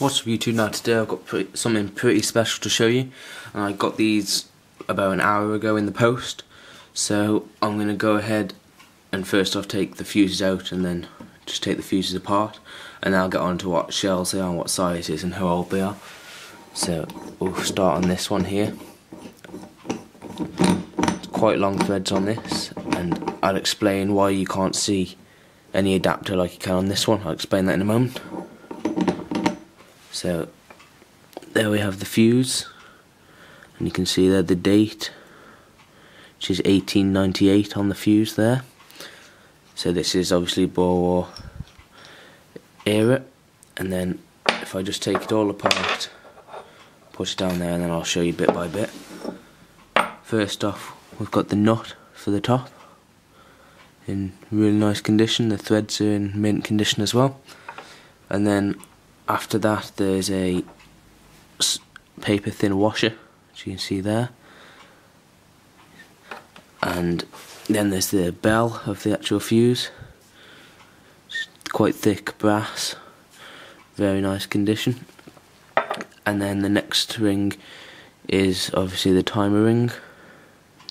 What's up YouTube? Now today I've got something pretty special to show you, and I got these about an hour ago in the post. So I'm going to go ahead and first off take the fuses out and then just take the fuses apart, and then I'll get on to what shells they are and what sizes and how old they are. So we'll start on this one here. It's quite long threads on this, and I'll explain why you can't see any adapter like you can on this one. I'll explain that in a moment. So there we have the fuse, and you can see there the date, which is 1898 on the fuse there. So this is obviously Boer War era, and then if I just take it all apart, put it down there, and then I'll show you bit by bit. First off, we've got the nut for the top in really nice condition. The threads are in mint condition as well, and then after that there's a paper thin washer, which you can see there, and then there's the bell of the actual fuse. It's quite thick brass, very nice condition. And then the next ring is obviously the timer ring,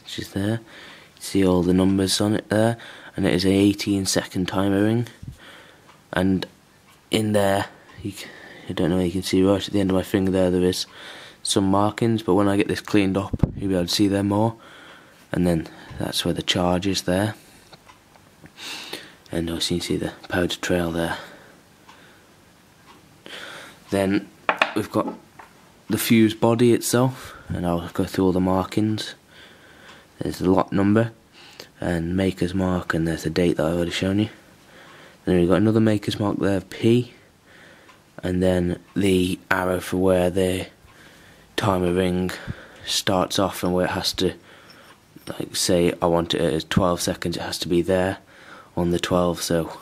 which is there. You see all the numbers on it there, and it is an 18-second timer ring. And in there, I don't know if you can see right at the end of my finger there is some markings, but when I get this cleaned up you'll be able to see them more. And then that's where the charge is there, and also you can see the powder trail there. Then we've got the fuse body itself, and I'll go through all the markings. There's the lot number and maker's mark, and there's the date that I've already shown you. Then we've got another maker's mark there, P, and then the arrow for where the timer ring starts off and where it has to, like, say I want it at 12 seconds, it has to be there on the 12, so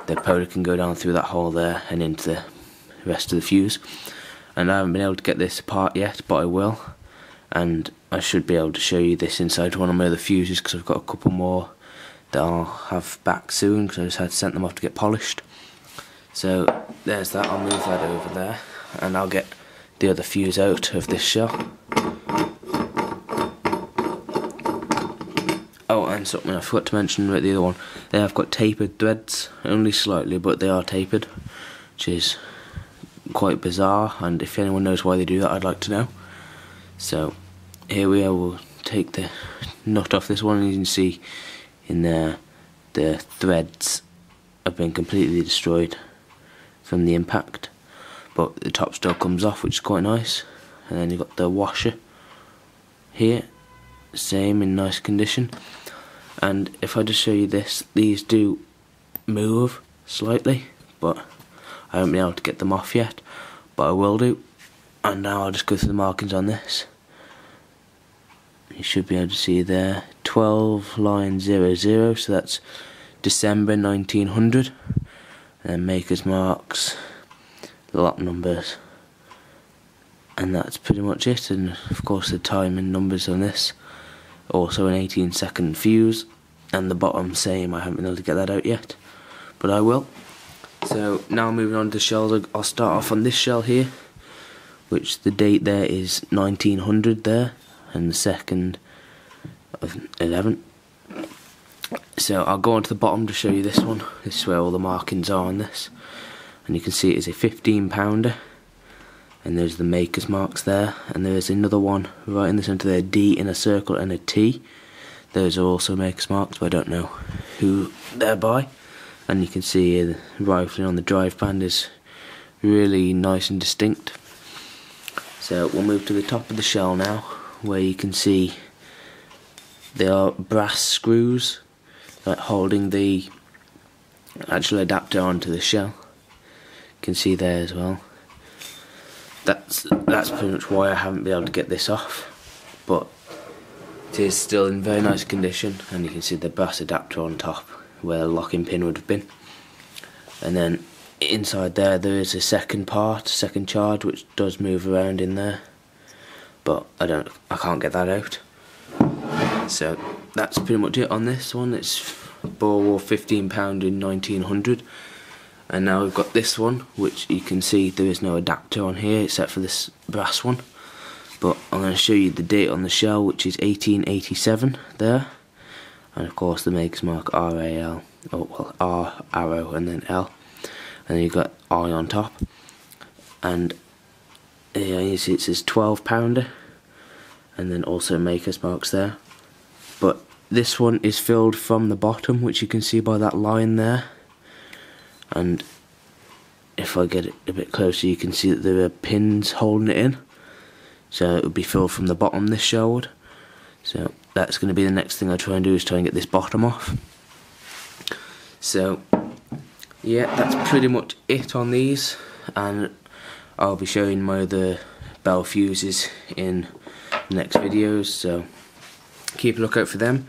the powder can go down through that hole there and into the rest of the fuse. And I haven't been able to get this apart yet, but I will, and I should be able to show you this inside one of my other fuses, because I've got a couple more that I'll have back soon, because I just had to send them off to get polished. So there's that. I'll move that over there, and I'll get the other fuse out of this shell. Oh, and something I forgot to mention about the other one, they have got tapered threads, only slightly, but they are tapered, which is quite bizarre, and if anyone knows why they do that, I'd like to know. So here we are. We'll take the nut off this one, and you can see in there the threads have been completely destroyed from the impact, but the top still comes off, which is quite nice. And then you've got the washer here, same in nice condition. And if I just show you this, these do move slightly, but I haven't been able to get them off yet, but I will do. And now I'll just go through the markings on this. You should be able to see there 12 line 00, so that's December 1900. And then maker's marks, lot numbers, and that's pretty much it. And of course the time and numbers on this. Also an 18-second fuse, and the bottom same. I haven't been able to get that out yet, but I will. So now moving on to the shells, I'll start off on this shell here, which the date there is 1900 there, and the 2nd of 11. So I'll go on to the bottom to show you this one. This is where all the markings are on this, and you can see it is a 15-pounder, and there's the maker's marks there, and there's another one right in the centre there, D in a circle and a T. Those are also maker's marks, but I don't know who they're by. And you can see the rifling on the drive band is really nice and distinct. So we'll move to the top of the shell now, where you can see there are brass screws like holding the actual adapter onto the shell. You can see there as well. That's pretty much why I haven't been able to get this off, but it is still in very nice condition, and you can see the brass adapter on top where the locking pin would have been. And then inside there is a second charge, which does move around in there, but I can't get that out. So that's pretty much it on this one. It's Boer War 15 pound in 1900, And now we've got this one, which you can see there is no adapter on here except for this brass one. But I'm going to show you the date on the shell, which is 1887 there. And of course the makes mark RAL, oh well, R arrow and then L. And then you've got I on top. And yeah, you see it says 12 pounder. And then also maker's marks there. But this one is filled from the bottom, which you can see by that line there. And if I get it a bit closer, you can see that there are pins holding it in. So it would be filled from the bottom, this shell would. So that's going to be the next thing I try and do, is try and get this bottom off. So yeah, that's pretty much it on these. And I'll be showing my other bell fuses in the next videos, so keep a lookout for them.